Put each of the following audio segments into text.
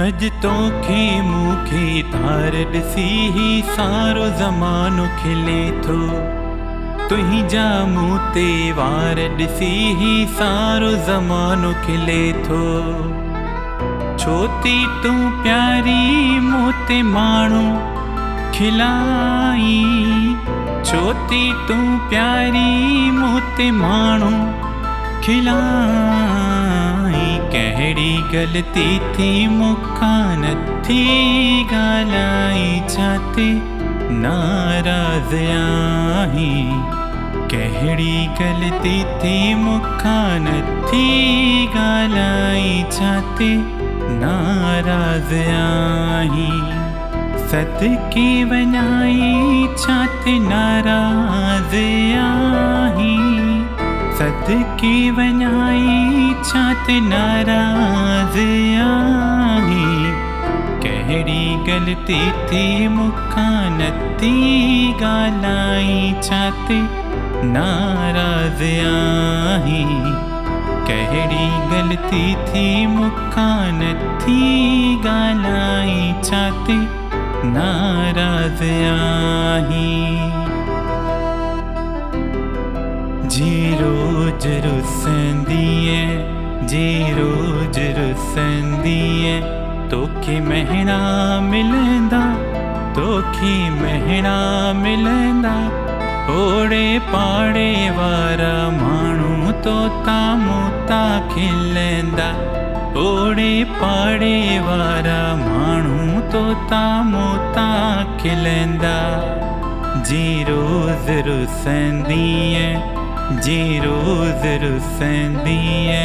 अज तोखे मूंखे तार ॾिसी ही सारो ज़मानो खिले थो। तुंहिंजा मूं ते वार ॾिसी ही सारो ज़मानो खिले थो। छो थी तूं प्यारी मूं ते माण्हू खिलाई, छो थी तूं प्यारी मूं ते माण्हू खिलाई। कहिड़ी ग़लती थी मूंखां नथी ॻाल्हाई, छा ते नाराज़ आहीं। कहिड़ी ग़लती थी मूंखां नथी ॻाल्हाई, छा ते नाराज़ आहीं। सदके वञाई छा ते नाराज़ आहीं। सदके वञाई छा ते नाराज़ आहीं। कहिड़ी ग़लती थी मूंखां नथी ॻाल्हाई, छा ते नाराज़ आहीं। कहिड़ी ग़लती थी मूंखां नथी ॻाल्हाई, छा ते नाराज़ आहीं। जे रोज रुसंदीअ, जे रोज रुसंदीअ, तोखे महणा मिलंदा, तोखे महणा मिलंदा। ओड़े पाड़े वारा माण्हू तोता मोता खिलंदा। ओड़े पाड़े वारा माण्हू तोता मोता खिलंदा। जे रोज़ रुसंदीअ, जे रोज़ रुसंदीअ।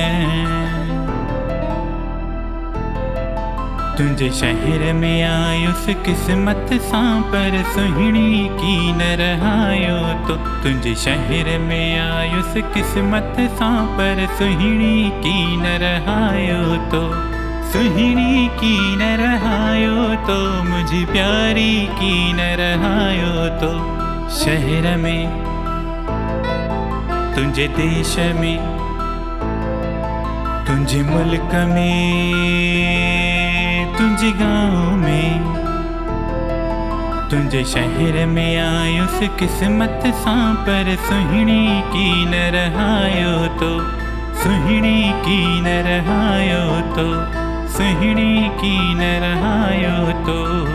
तुंहिंजे शहर में आयुसि क़िस्मत सां, पर सुहिणी की न रहायो तो। तुंहिंजे शहर में आयुसि क़िस्मत सां, पर सुहिणी की न रहायो तो। सुहिणी की न रहायो तो, मुझी प्यारी की न रहायो तो। शहर में, तुंहिंजे देश में, तुंहिंजे मुल्क में, तुंहिंजे गाँव में। तुंहिंजे शहर में आयुसि क़िस्मत सां, पर सुहिणी की न रहायो तो। सुहिणी की न रहायो तो, सुहिणी की न रहायो तो।